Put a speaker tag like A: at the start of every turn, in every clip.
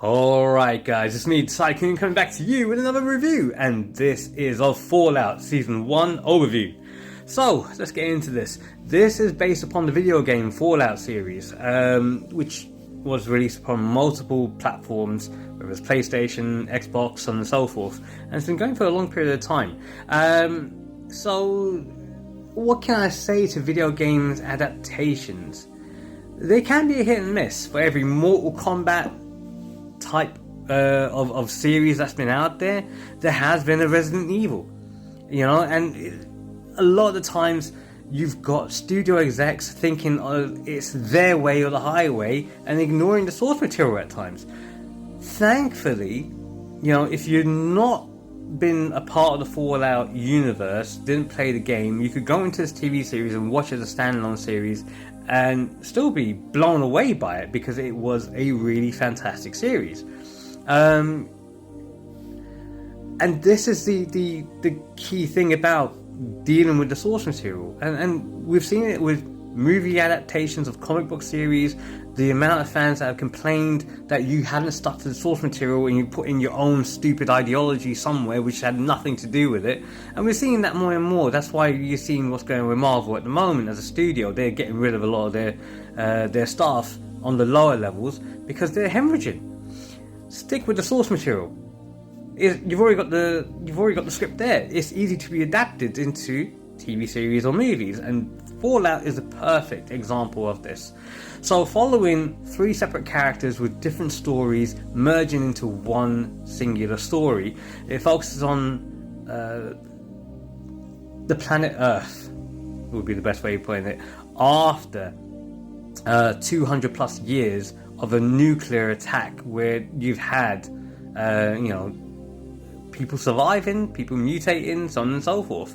A: Alright guys, it's me, TYCOON, coming back to you with another review, and this is of Fallout Season 1 overview. So, let's get into this. This is based upon the video game Fallout series, which was released upon multiple platforms, whether it's PlayStation, Xbox, so on and so forth, and it's been going for a long period of time. So, what can I say to video games adaptations? They can be a hit and miss. For every Mortal Kombat type of series that's been out there has been a Resident Evil, and a lot of the times you've got studio execs thinking it's their way or the highway and ignoring the source material at times. Thankfully, if you've not been a part of the Fallout universe, didn't play the game, you could go into this TV series and watch it as a standalone series and still be blown away by it, because it was a really fantastic series. And this is the key thing about dealing with the source material, and we've seen it with movie adaptations of comic book series. The amount of fans that have complained that you haven't stuck to the source material and you put in your own stupid ideology somewhere which had nothing to do with it, and we're seeing that more and more. That's why you're seeing what's going on with Marvel at the moment. As a studio, they're getting rid of a lot of their staff on the lower levels because they're hemorrhaging. Stick with the source material. You've already got the script there. It's easy to be adapted into TV series or movies, and Fallout is a perfect example of this. So, following 3 separate characters with different stories merging into one singular story, it focuses on the planet Earth, would be the best way of putting it, after 200 plus years of a nuclear attack where you've had, people surviving, people mutating, so on and so forth.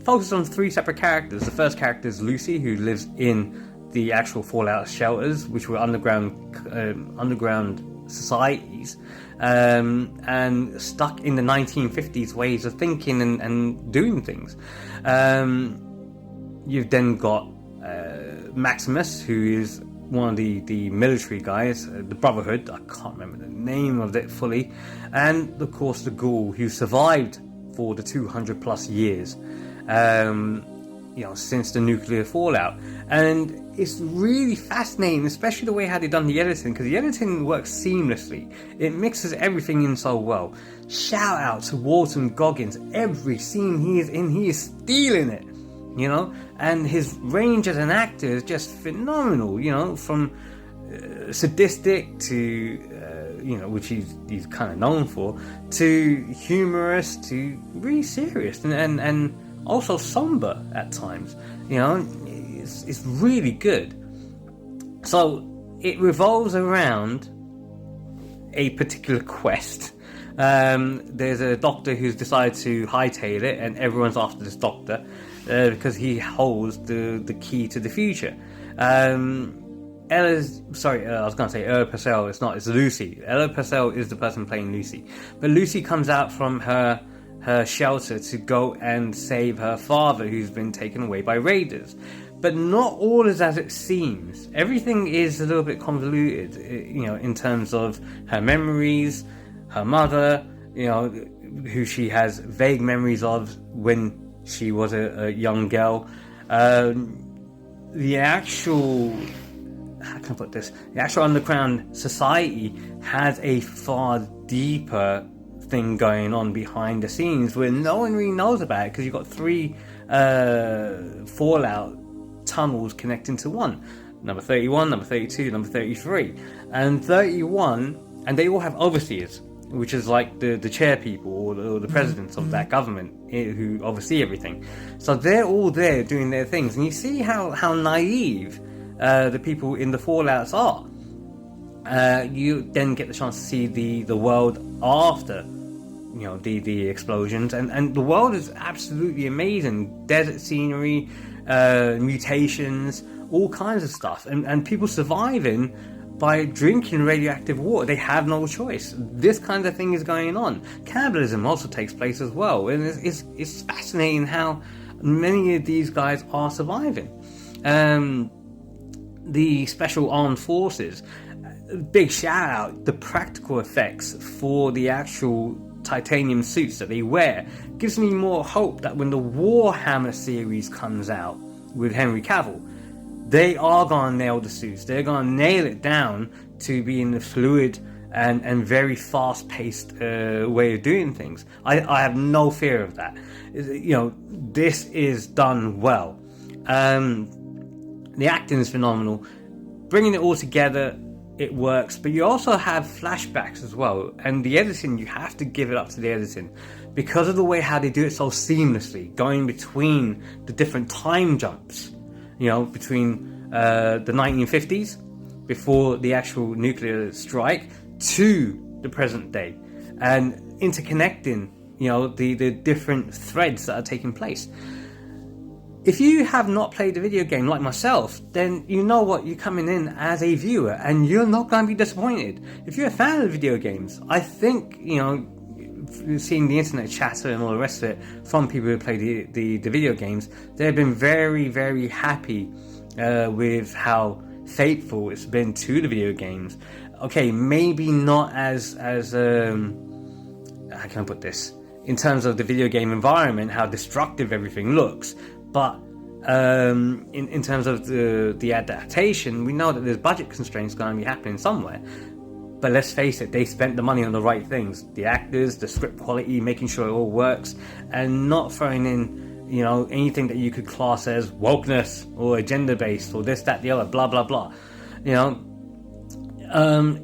A: Focuses on 3 separate characters. The first character is Lucy, who lives in the actual Fallout shelters, which were underground societies, and stuck in the 1950s ways of thinking and doing things. You've then got Maximus, who is one of the military guys, the Brotherhood. I can't remember the name of it fully, and of course the Ghoul, who survived for the 200 plus years, since the nuclear fallout. And it's really fascinating, especially the way how they've done the editing, because the editing works seamlessly. It mixes everything in so well. Shout out to Walton Goggins. Every scene he is in, he is stealing it. And his range as an actor is just phenomenal, from sadistic to, which he's kind of known for, to humorous to really serious and also somber at times. It's really good. So it revolves around a particular quest. There's a doctor who's decided to hightail it, and everyone's after this doctor because he holds the key to the future. Ella Purcell. It's Lucy. Ella Purcell is the person playing Lucy, but Lucy comes out from her shelter to go and save her father, who's been taken away by raiders. But not all is as it seems. Everything is a little bit convoluted, in terms of her memories, her mother, who she has vague memories of when she was a young girl. The actual, how can I put this? The actual underground society has a far deeper thing going on behind the scenes where no one really knows about it, because you've got 3 Fallout tunnels connecting to one. Number 31, number 32, number 33. And 31, and they all have overseers, which is like the chair people or the presidents of that government who oversee everything. So they're all there doing their things, and you see how naive the people in the Fallouts are. You then get the chance to see the world after the explosions, and the world is absolutely amazing. Desert scenery, mutations, all kinds of stuff, and people surviving by drinking radioactive water. They have no choice. This kind of thing is going on. Cannibalism also takes place as well, and it's fascinating how many of these guys are surviving. The special armed forces, big shout out, the practical effects for the actual titanium suits that they wear gives me more hope that when the Warhammer series comes out with Henry Cavill, they are going to nail the suits. They're going to nail it down to being the fluid and very fast-paced way of doing things. I have no fear of that. You know, this is done well. The acting is phenomenal. Bringing it all together, it works. But you also have flashbacks as well. And the editing, you have to give it up to the editing. Because of the way how they do it so seamlessly, going between the different time jumps, you know, between the 1950s, before the actual nuclear strike, to the present day, and interconnecting, you know, the different threads that are taking place. If you have not played a video game like myself, then you know what, you're coming in as a viewer and you're not going to be disappointed. If you're a fan of video games, I think, you know, seeing the internet chatter and all the rest of it from people who play the video games, they've been very, very happy with how faithful it's been to the video games. Okay, maybe not as how can I put this, in terms of the video game environment, how destructive everything looks, but in terms of the adaptation, we know that there's budget constraints going to be happening somewhere. But let's face it, they spent the money on the right things. The actors, the script quality, making sure it all works, and not throwing in, you know, anything that you could class as wokeness or agenda-based or this, that, the other, blah, blah, blah. You know,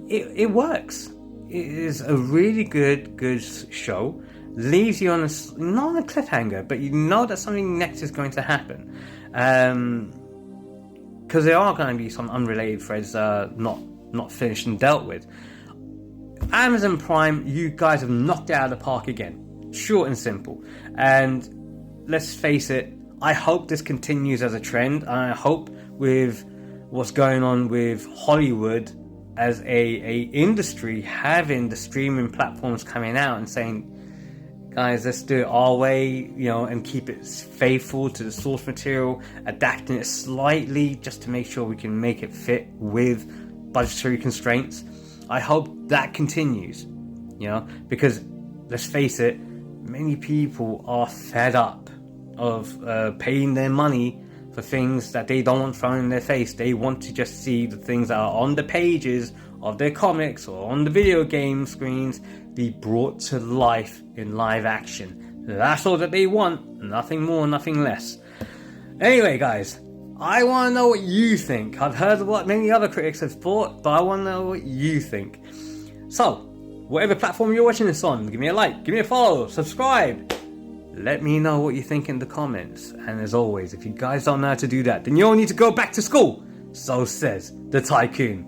A: it works. It is a really good show. Leaves you on not on a cliffhanger, but you know that something next is going to happen. Because there are going to be some unrelated threads not finished and dealt with. Amazon Prime, you guys have knocked it out of the park again. Short and simple. And let's face it, I hope this continues as a trend. And I hope with what's going on with Hollywood as a industry, having the streaming platforms coming out and saying, guys, let's do it our way, you know, and keep it faithful to the source material, adapting it slightly just to make sure we can make it fit with budgetary constraints. I hope that continues, you know, because let's face it, many people are fed up of paying their money for things that they don't want thrown in their face. They want to just see the things that are on the pages of their comics or on the video game screens be brought to life in live action. That's all that they want, nothing more, nothing less. Anyway, guys, I want to know what you think. I've heard what many other critics have thought, but I want to know what you think. So, whatever platform you're watching this on, give me a like, give me a follow, subscribe. Let me know what you think in the comments. And as always, if you guys don't know how to do that, then you all need to go back to school. So says the Tycoon.